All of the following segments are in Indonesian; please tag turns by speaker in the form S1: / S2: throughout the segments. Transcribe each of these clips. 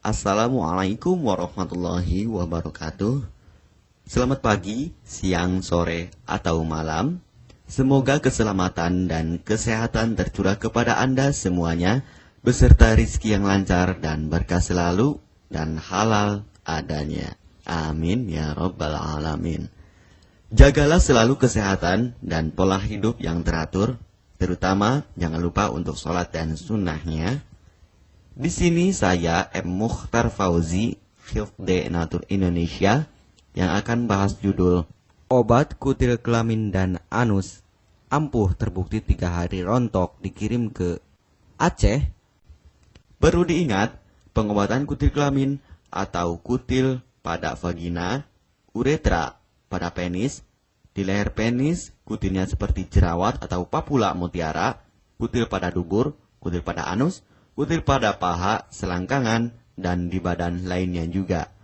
S1: Assalamualaikum warahmatullahi wabarakatuh. Selamat pagi, siang, sore, atau malam. Semoga keselamatan dan kesehatan tercurah kepada Anda semuanya, beserta rizki yang lancar dan berkah selalu dan halal adanya. Amin ya rabbal alamin. Jagalah selalu kesehatan dan pola hidup yang teratur, terutama jangan lupa untuk sholat dan sunnahnya. Di sini saya M. Mukhtar Fauzi, Hifdz Natur Indonesia, yang akan bahas judul Obat Kutil Kelamin dan Anus ampuh terbukti 3 hari rontok dikirim ke Aceh. Perlu diingat, pengobatan kutil kelamin atau kutil pada vagina, uretra pada penis, di leher penis, kutilnya seperti jerawat atau papula mutiara, kutil pada dubur, kutil pada anus, kutil pada paha, selangkangan, dan di badan lainnya juga.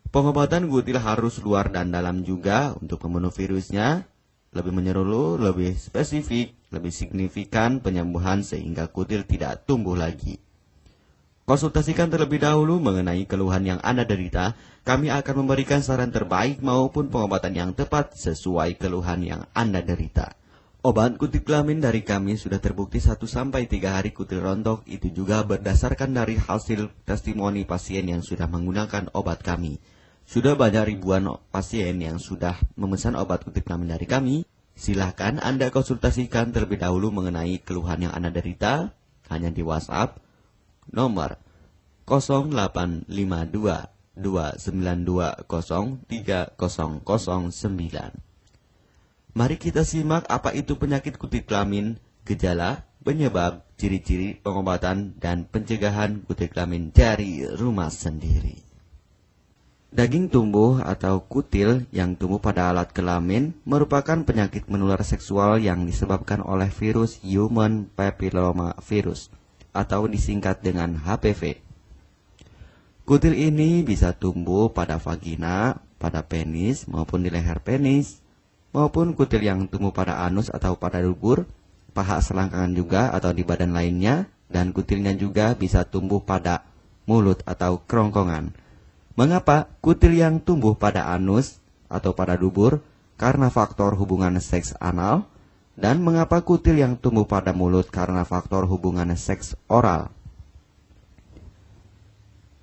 S1: Pengobatan kutil harus luar dan dalam juga untuk membunuh virusnya, lebih menyeluruh, lebih spesifik, lebih signifikan penyembuhan sehingga kutil tidak tumbuh lagi. Konsultasikan terlebih dahulu mengenai keluhan yang Anda derita, kami akan memberikan saran terbaik maupun pengobatan yang tepat sesuai keluhan yang Anda derita. Obat kutil kelamin dari kami sudah terbukti 1-3 hari kutil rontok, itu juga berdasarkan dari hasil testimoni pasien yang sudah menggunakan obat kami. Sudah banyak ribuan pasien yang sudah memesan obat kutil kelamin dari kami. Silahkan Anda konsultasikan terlebih dahulu mengenai keluhan yang Anda derita, hanya di WhatsApp nomor 0852 292 03009. Mari kita simak apa itu penyakit kutil kelamin, gejala, penyebab, ciri-ciri, pengobatan, dan pencegahan kutil kelamin dari rumah sendiri. Daging tumbuh atau kutil yang tumbuh pada alat kelamin merupakan penyakit menular seksual yang disebabkan oleh virus Human Papilloma Virus atau disingkat dengan HPV. Kutil ini bisa tumbuh pada vagina, pada penis, maupun di leher penis, maupun kutil yang tumbuh pada anus atau pada dubur, paha selangkangan juga atau di badan lainnya, dan kutilnya juga bisa tumbuh pada mulut atau kerongkongan. Mengapa kutil yang tumbuh pada anus atau pada dubur? Karena faktor hubungan seks anal. Dan mengapa kutil yang tumbuh pada mulut? Karena faktor hubungan seks oral.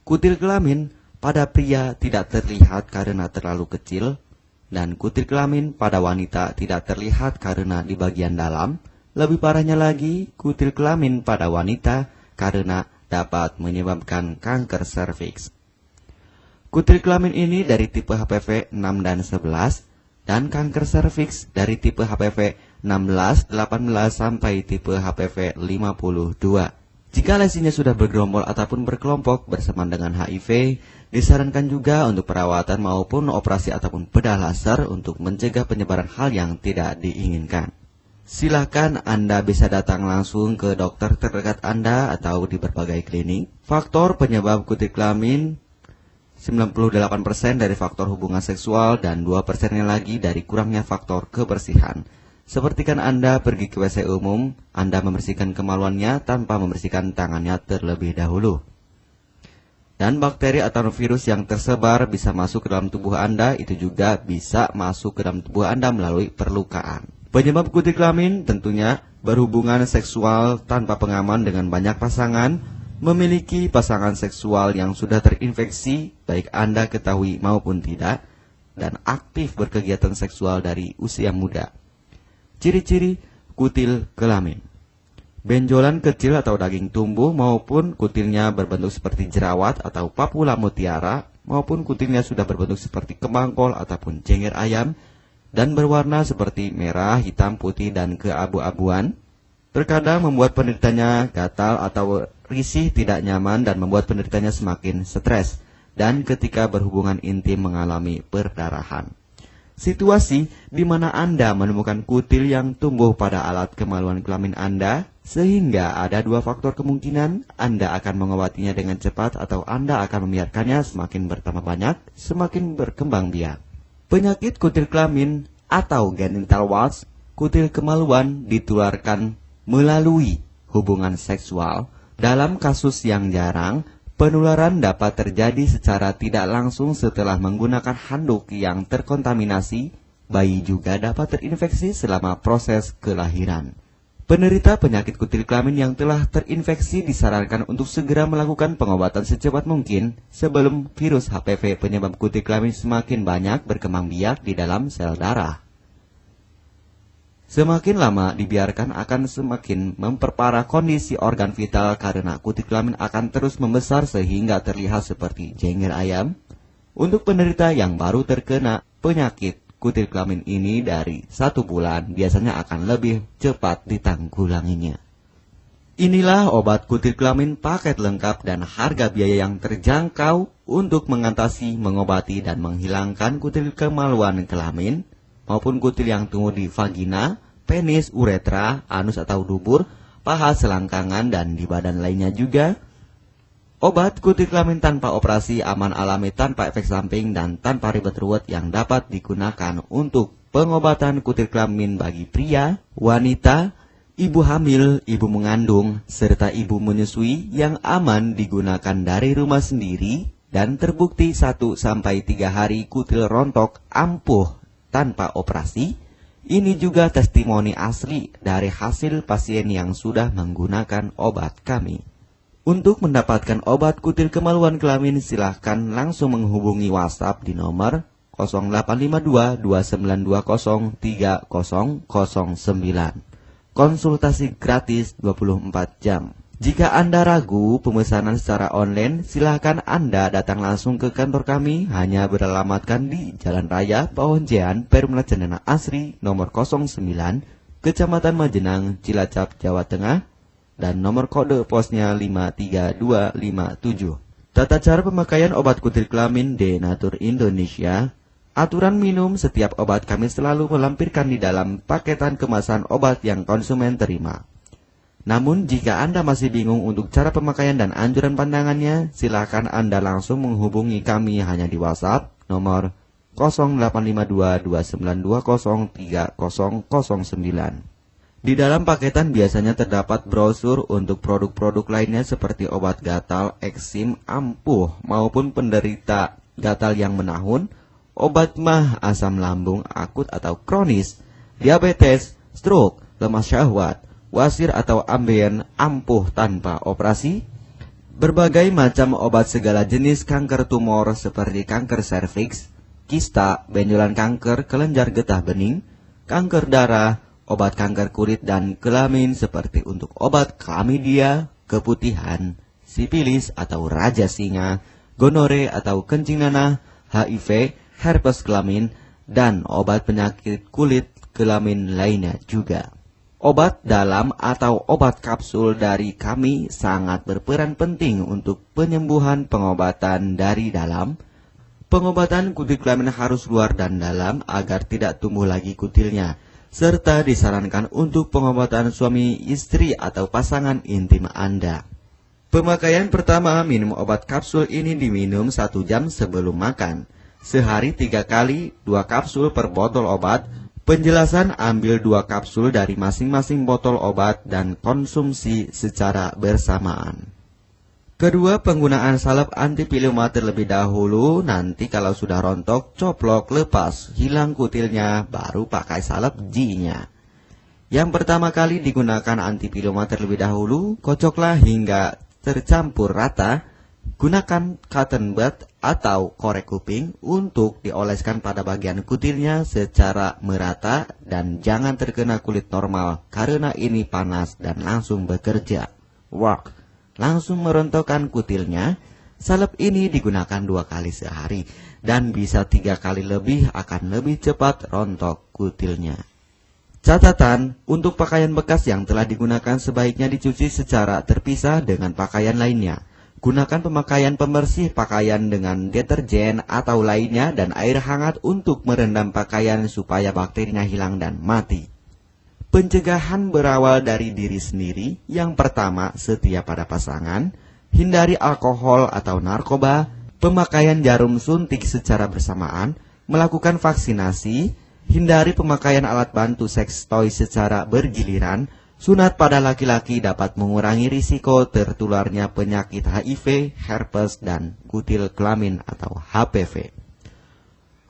S1: Kutil kelamin pada pria tidak terlihat karena terlalu kecil, dan kutil kelamin pada wanita tidak terlihat karena di bagian dalam. Lebih parahnya lagi, kutil kelamin pada wanita karena dapat menyebabkan kanker serviks. Kutil kelamin ini dari tipe HPV 6 dan 11, dan kanker serviks dari tipe HPV 16, 18, sampai tipe HPV 52. Jika lesinya sudah bergerombol ataupun berkelompok bersamaan dengan HIV, disarankan juga untuk perawatan maupun operasi ataupun bedah laser untuk mencegah penyebaran hal yang tidak diinginkan. Silakan Anda bisa datang langsung ke dokter terdekat Anda atau di berbagai klinik. Faktor penyebab kutil kelamin 98% dari faktor hubungan seksual dan 2% lagi dari kurangnya faktor kebersihan. Sepertikan Anda pergi ke WC umum, Anda membersihkan kemaluannya tanpa membersihkan tangannya terlebih dahulu. Dan bakteri atau virus yang tersebar bisa masuk ke dalam tubuh Anda, itu juga bisa masuk ke dalam tubuh Anda melalui perlukaan. Penyebab kutil kelamin tentunya berhubungan seksual tanpa pengaman dengan banyak pasangan, memiliki pasangan seksual yang sudah terinfeksi, baik Anda ketahui maupun tidak, dan aktif berkegiatan seksual dari usia muda. Ciri-ciri kutil kelamin: benjolan kecil atau daging tumbuh maupun kutilnya berbentuk seperti jerawat atau papula mutiara, maupun kutilnya sudah berbentuk seperti kembangkol ataupun cengir ayam dan berwarna seperti merah, hitam, putih, dan keabu-abuan. Terkadang membuat penderitanya gatal atau risih, tidak nyaman, dan membuat penderitanya semakin stres, dan ketika berhubungan intim mengalami perdarahan. Situasi di mana Anda menemukan kutil yang tumbuh pada alat kemaluan kelamin Anda, sehingga ada 2 faktor kemungkinan: Anda akan mengobatinya dengan cepat atau Anda akan membiarkannya semakin bertambah banyak, semakin berkembang biak. Penyakit kutil kelamin atau genital warts, kutil kemaluan ditularkan melalui hubungan seksual. Dalam kasus yang jarang, Penularan dapat terjadi secara tidak langsung setelah menggunakan handuk yang terkontaminasi. Bayi juga dapat terinfeksi selama proses kelahiran. Penderita penyakit kutil kelamin yang telah terinfeksi disarankan untuk segera melakukan pengobatan secepat mungkin sebelum virus HPV penyebab kutil kelamin semakin banyak berkembang biak di dalam sel darah. Semakin lama dibiarkan akan semakin memperparah kondisi organ vital karena kutil kelamin akan terus membesar sehingga terlihat seperti jengger ayam. Untuk penderita yang baru terkena penyakit kutil kelamin ini dari 1 bulan biasanya akan lebih cepat ditanggulanginya. Inilah obat kutil kelamin paket lengkap dan harga biaya yang terjangkau untuk mengatasi, mengobati, dan menghilangkan kutil kemaluan kelamin maupun kutil yang tumbuh di vagina, penis, uretra, anus atau dubur, paha, selangkangan, dan di badan lainnya juga. Obat kutil kelamin tanpa operasi, aman alami, tanpa efek samping, dan tanpa ribet ruwet yang dapat digunakan untuk pengobatan kutil kelamin bagi pria, wanita, ibu hamil, ibu mengandung, serta ibu menyusui yang aman digunakan dari rumah sendiri dan terbukti 1-3 hari kutil rontok ampuh tanpa operasi. Ini juga testimoni asli dari hasil pasien yang sudah menggunakan obat kami. Untuk mendapatkan obat kutil kemaluan kelamin silahkan langsung menghubungi WhatsApp di nomor 0852 2920 3009. Konsultasi gratis 24 jam. Jika Anda ragu pemesanan secara online, silakan Anda datang langsung ke kantor kami, hanya beralamatkan di Jalan Raya Pahonjean, Perumna Cendana Asri, nomor 09, Kecamatan Majenang, Cilacap, Jawa Tengah, dan nomor kode posnya 53257. Tata cara pemakaian obat kutil kelamin Denatur Indonesia. Aturan minum setiap obat kami selalu melampirkan di dalam paketan kemasan obat yang konsumen terima. Namun jika Anda masih bingung untuk cara pemakaian dan anjuran pandangannya, silakan Anda langsung menghubungi kami hanya di WhatsApp nomor 0852 2920 3009. Di dalam paketan biasanya terdapat brosur untuk produk-produk lainnya seperti obat gatal, eksim, ampuh maupun penderita gatal yang menahun, obat mah, asam lambung akut atau kronis, diabetes, stroke, lemah syahwat, wasir atau ambien ampuh tanpa operasi, berbagai macam obat segala jenis kanker tumor seperti kanker serviks, kista, benjolan kanker, kelenjar getah bening, kanker darah, obat kanker kulit dan kelamin seperti untuk obat klamidia, keputihan, sipilis atau raja singa, gonore atau kencing nanah, HIV, herpes kelamin, dan obat penyakit kulit kelamin lainnya juga. Obat dalam atau obat kapsul dari kami sangat berperan penting untuk penyembuhan pengobatan dari dalam. Pengobatan kutil kelamin harus luar dan dalam agar tidak tumbuh lagi kutilnya, serta disarankan untuk pengobatan suami, istri, atau pasangan intim Anda. Pemakaian pertama, minum obat kapsul ini diminum 1 jam sebelum makan. Sehari 3 kali, 2 kapsul per botol obat. Penjelasan, ambil 2 kapsul dari masing-masing botol obat dan konsumsi secara bersamaan. Kedua, penggunaan salep anti piluma terlebih dahulu. Nanti kalau sudah rontok, coplok, lepas, hilang kutilnya, baru pakai salep G-nya. Yang pertama kali digunakan anti piluma terlebih dahulu, kocoklah hingga tercampur rata. Gunakan cotton bud atau korek kuping untuk dioleskan pada bagian kutilnya secara merata dan jangan terkena kulit normal karena ini panas dan langsung bekerja. Work. Langsung merontokkan kutilnya. Salep ini digunakan 2 kali sehari dan bisa 3 kali lebih akan lebih cepat rontok kutilnya. Catatan, untuk pakaian bekas yang telah digunakan sebaiknya dicuci secara terpisah dengan pakaian lainnya. Gunakan pemakaian pembersih pakaian dengan deterjen atau lainnya dan air hangat untuk merendam pakaian supaya bakterinya hilang dan mati. Pencegahan berawal dari diri sendiri. Yang pertama, setia pada pasangan, hindari alkohol atau narkoba, pemakaian jarum suntik secara bersamaan, melakukan vaksinasi, hindari pemakaian alat bantu seks toy secara bergiliran, Sunat pada laki-laki dapat mengurangi risiko tertularnya penyakit HIV, herpes, dan kutil kelamin atau HPV.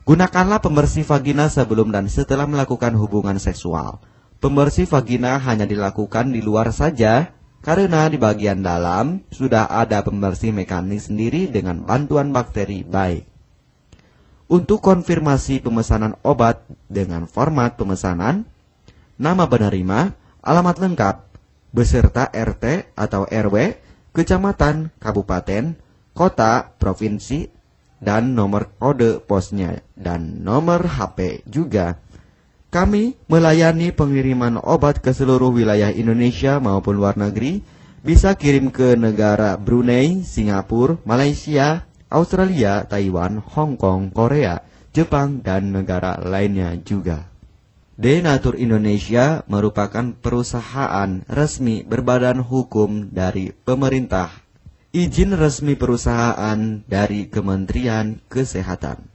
S1: Gunakanlah pembersih vagina sebelum dan setelah melakukan hubungan seksual. Pembersih vagina hanya dilakukan di luar saja, karena di bagian dalam sudah ada pembersih mekanik sendiri dengan bantuan bakteri baik. Untuk konfirmasi pemesanan obat dengan format pemesanan, nama penerima, alamat lengkap, beserta RT atau RW, kecamatan, kabupaten, kota, provinsi, dan nomor kode posnya, dan nomor HP juga. Kami melayani pengiriman obat ke seluruh wilayah Indonesia maupun luar negeri, bisa kirim ke negara Brunei, Singapura, Malaysia, Australia, Taiwan, Hong Kong, Korea, Jepang, dan negara lainnya juga. Denatur Indonesia merupakan perusahaan resmi berbadan hukum dari pemerintah. Izin resmi perusahaan dari Kementerian Kesehatan,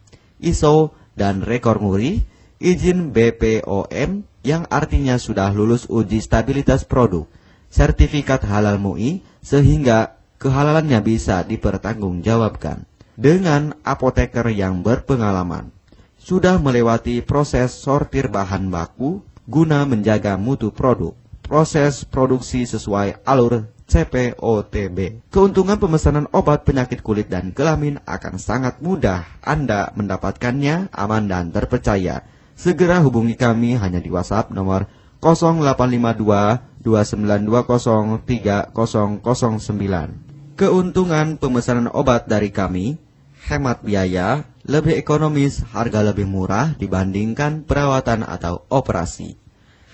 S1: ISO dan rekor muri, izin BPOM yang artinya sudah lulus uji stabilitas produk, sertifikat halal MUI sehingga kehalalannya bisa dipertanggungjawabkan. Dengan apoteker yang berpengalaman, sudah melewati proses sortir bahan baku guna menjaga mutu produk, proses produksi sesuai alur CPOTB. Keuntungan pemesanan obat penyakit kulit dan kelamin akan sangat mudah Anda mendapatkannya aman dan terpercaya. Segera hubungi kami hanya di WhatsApp nomor 0852 2920 3009. Keuntungan pemesanan obat dari kami, hemat biaya, lebih ekonomis, harga lebih murah dibandingkan perawatan atau operasi.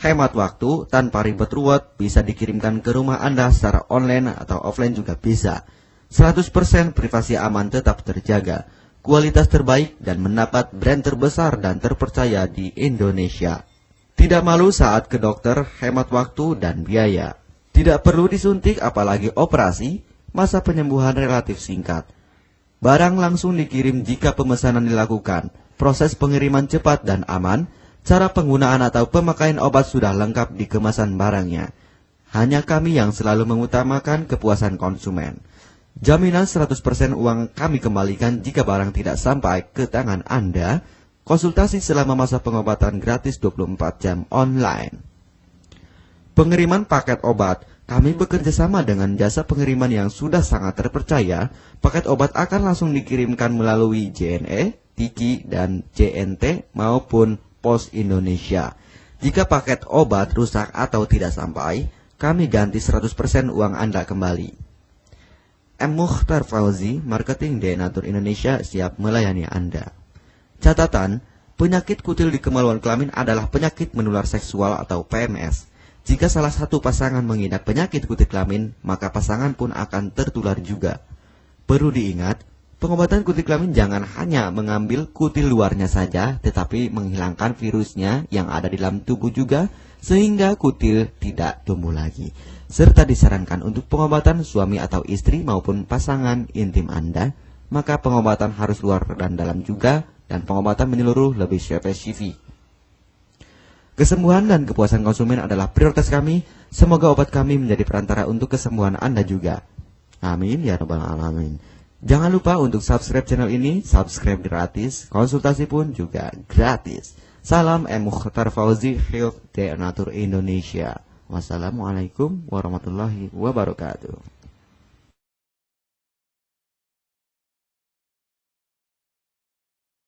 S1: Hemat waktu tanpa ribet ruwet, bisa dikirimkan ke rumah Anda secara online atau offline juga bisa. 100% privasi aman tetap terjaga, kualitas terbaik dan mendapat brand terbesar dan terpercaya di Indonesia. Tidak malu saat ke dokter, hemat waktu dan biaya. Tidak perlu disuntik apalagi operasi, masa penyembuhan relatif singkat. Barang langsung dikirim jika pemesanan dilakukan. Proses pengiriman cepat dan aman. Cara penggunaan atau pemakaian obat sudah lengkap di kemasan barangnya. Hanya kami yang selalu mengutamakan kepuasan konsumen. Jaminan 100% uang kami kembalikan jika barang tidak sampai ke tangan Anda. Konsultasi selama masa pengobatan gratis 24 jam online. Pengiriman paket obat. Kami bekerja sama dengan jasa pengiriman yang sudah sangat terpercaya. Paket obat akan langsung dikirimkan melalui JNE, Tiki, dan JNT maupun Pos Indonesia. Jika paket obat rusak atau tidak sampai, kami ganti 100% uang Anda kembali. M. Mukhtar Fauzi, Marketing Denatur Indonesia, siap melayani Anda. Catatan, penyakit kutil di kemaluan kelamin adalah penyakit menular seksual atau PMS. Jika salah satu pasangan mengidap penyakit kutil kelamin, maka pasangan pun akan tertular juga. Perlu diingat, pengobatan kutil kelamin jangan hanya mengambil kutil luarnya saja, tetapi menghilangkan virusnya yang ada di dalam tubuh juga, sehingga kutil tidak tumbuh lagi. Serta disarankan untuk pengobatan suami atau istri maupun pasangan intim Anda, maka pengobatan harus luar dan dalam juga, dan pengobatan menyeluruh lebih spesifik. Kesembuhan dan kepuasan konsumen adalah prioritas kami. Semoga obat kami menjadi perantara untuk kesembuhan Anda juga. Amin ya rabbal alamin. Jangan lupa untuk subscribe channel ini, subscribe gratis, konsultasi pun juga gratis. Salam M. Mukhtar Fauzi, Health Denatur Indonesia. Wassalamualaikum warahmatullahi wabarakatuh.